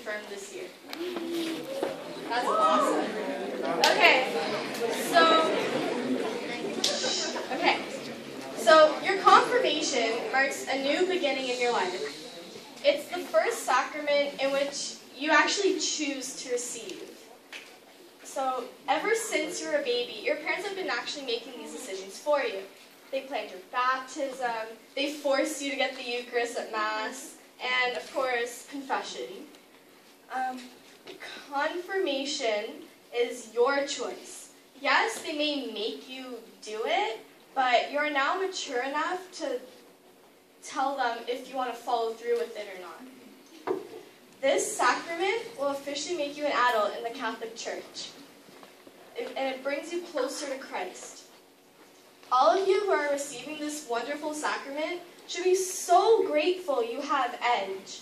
confirmed this year. That's awesome. So your confirmation marks a new beginning in your life. It's the first sacrament in which you actually choose to receive. So ever since you were a baby, your parents have been actually making these decisions for you. They planned your baptism, they forced you to get the Eucharist at Mass, and of course, confession. Confirmation is your choice. Yes, they may make you do it, but you're now mature enough to tell them if you want to follow through with it or not. This sacrament will officially make you an adult in the Catholic Church, and it brings you closer to Christ. All of you who are receiving this wonderful sacrament should be so grateful you have Edge.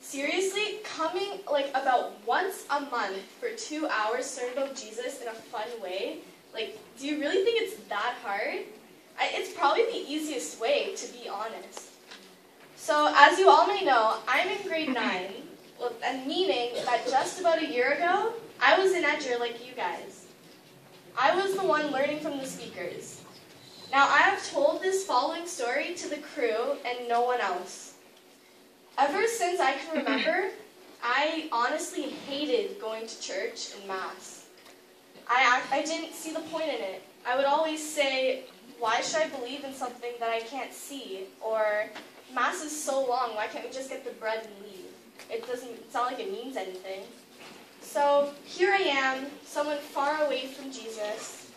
Seriously, coming like about once a month for 2 hours to learn about Jesus in a fun way, like, do you really think it's that hard? It's probably the easiest way, to be honest. So, as you all may know, I'm in grade 9, and meaning that just about a year ago, I was an edger like you guys. I was the one learning from the speakers. Now, I have told this following story to the crew and no one else. Ever since I can remember, I honestly hated going to church and Mass. I didn't see the point in it. I would always say, why should I believe in something that I can't see? Or, Mass is so long, why can't we just get the bread and leave? It doesn't sound like it means anything. So, here I am, someone far away from Jesus,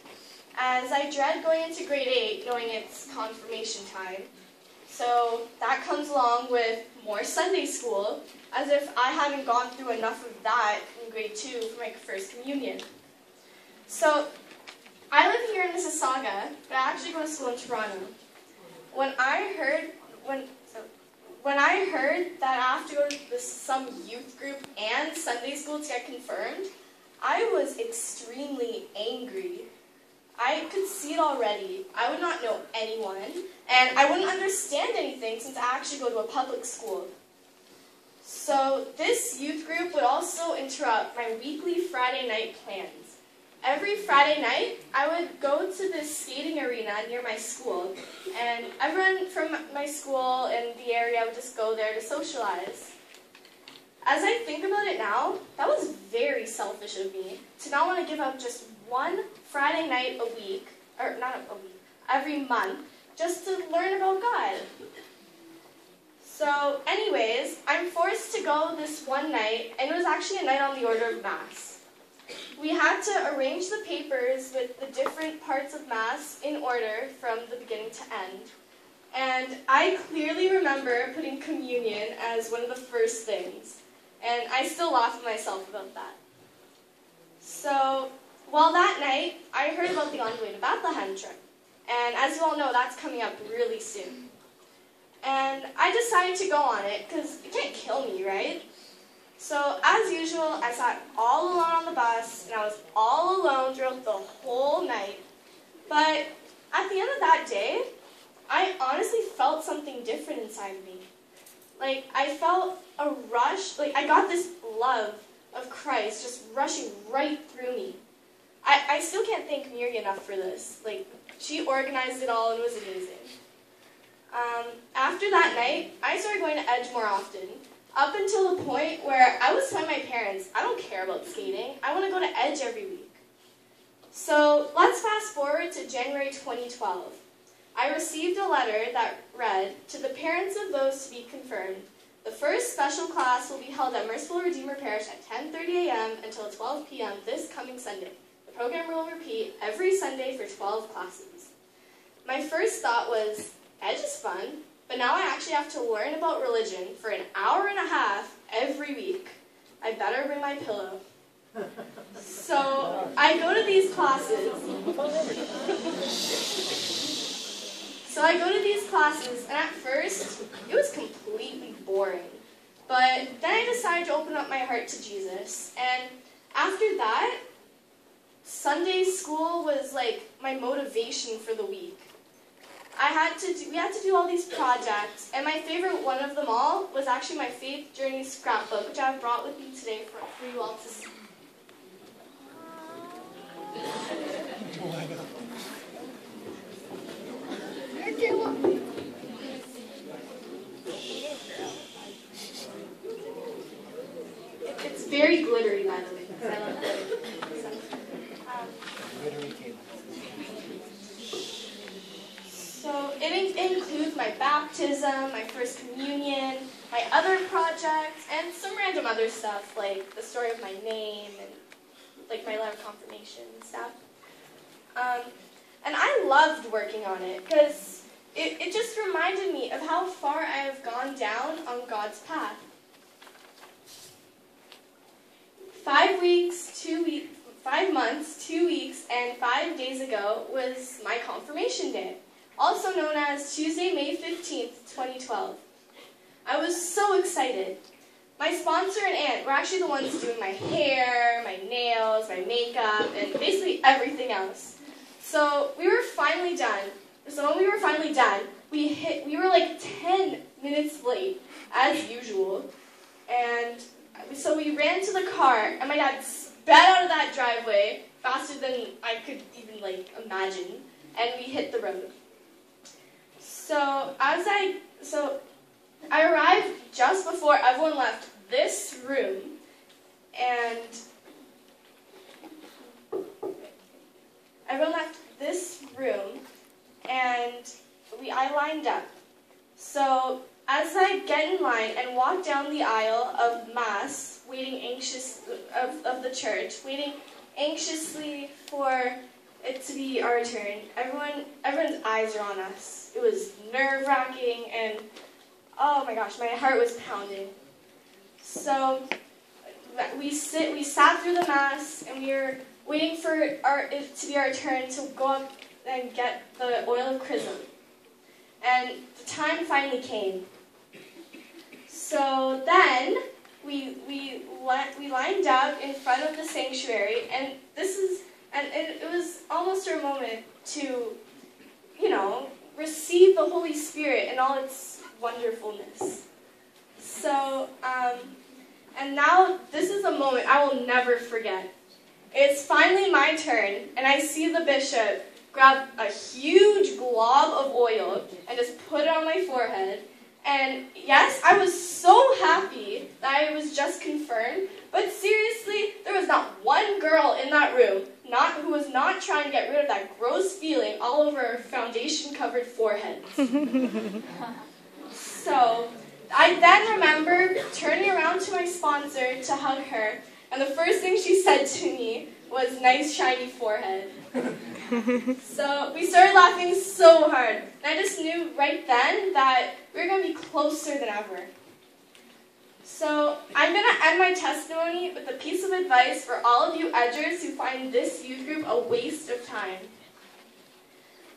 as I dread going into grade 8, knowing it's confirmation time. So, that comes along with more Sunday school, as if I hadn't gone through enough of that in grade 2 for my first communion. So, I live here in Mississauga, but I actually go to school in Toronto. When I heard that I have to go to some youth group and Sunday school to get confirmed, I was extremely angry. I could see it already. I would not know anyone, and I wouldn't understand anything since I actually go to a public school. So this youth group would also interrupt my weekly Friday night plans. Every Friday night, I would go to this skating arena near my school, and everyone from my school and the area would just go there to socialize. As I think about it now, that was very selfish of me to not want to give up just one Friday night a week, or not a week, every month, just to learn about God. So anyways, I'm forced to go this one night, and it was actually a night on the order of Mass. We had to arrange the papers with the different parts of Mass in order from the beginning to end. And I clearly remember putting communion as one of the first things. And I still laugh at myself about that. So, well, that night, I heard about the On the Way to Bethlehem trip. And as you all know, that's coming up really soon. And I decided to go on it, because it can't kill me, right? So, as usual, I sat all alone on the bus, and I was all alone throughout the whole night. But at the end of that day, I honestly felt something different inside me. Like, I felt a rush, like I got this love of Christ just rushing right through me. I still can't thank Miri enough for this. Like, she organized it all and it was amazing. After that night, I started going to Edge more often, up until the point where I was telling my parents, I don't care about skating, I want to go to Edge every week. So let's fast forward to January 2012. I received a letter that read, to the parents of those to be confirmed, the first special class will be held at Merciful Redeemer Parish at 10:30 a.m. until 12 p.m. this coming Sunday. The program will repeat every Sunday for 12 classes. My first thought was, Edge is fun, but now I actually have to learn about religion for an hour and a half every week. I better bring my pillow. So I go to these classes. And at first, it was completely boring. But then I decided to open up my heart to Jesus. And after that, Sunday school was like my motivation for the week. we had to do all these projects, and my favorite one of them all was actually my Faith Journey scrapbook, which I brought with me today for you all to see. Oh my God. It's very glittery, by the way, because I love glitter. Glittery Kayla. So it includes my baptism, my first communion, my other projects, and some random other stuff, like the story of my name and like my letter of confirmation and stuff. And I loved working on it because it just reminded me of how far I have gone down on God's path. 5 months, 2 weeks, and 5 days ago was my confirmation day, also known as Tuesday, May 15th, 2012. I was so excited. My sponsor and aunt were actually the ones doing my hair, my nails, my makeup, and basically everything else. So we were finally done. So when we were finally done, we were like 10 minutes late, as usual. And so we ran to the car, and my dad sped out of that driveway faster than I could even imagine, and we hit the road. So I arrived just before everyone left this room, and I lined up. So as I get in line and walk down the aisle of Mass, of the church, waiting anxiously for it to be our turn, everyone's eyes are on us. It was nerve-wracking, and oh my gosh, my heart was pounding. So we sat through the Mass, and we were waiting for it to be our turn to go up and get the oil of chrism. And the time finally came. So then we lined up in front of the sanctuary, and it was almost our moment to, receive the Holy Spirit and all its wonderfulness. So, and now this is a moment I will never forget. It's finally my turn, and I see the bishop grab a huge glob of oil and just put it on my forehead. And yes, I was so happy that I was just confirmed, but seriously, there was not one girl in that room who was not trying to get rid of that gross feeling all over her foundation-covered forehead. So I then remember turning around to my sponsor to hug her, and the first thing she said to me was, "Nice shiny forehead." So we started laughing so hard, and I just knew right then that we were going to be closer than ever. So I'm going to end my testimony with a piece of advice for all of you edgers who find this youth group a waste of time.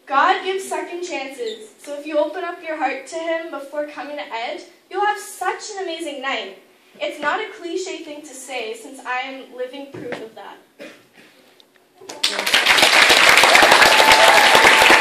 God gives second chances, so if you open up your heart to Him before coming to Edge, you'll have such an amazing night. It's not a cliche thing to say, since I am living proof of that.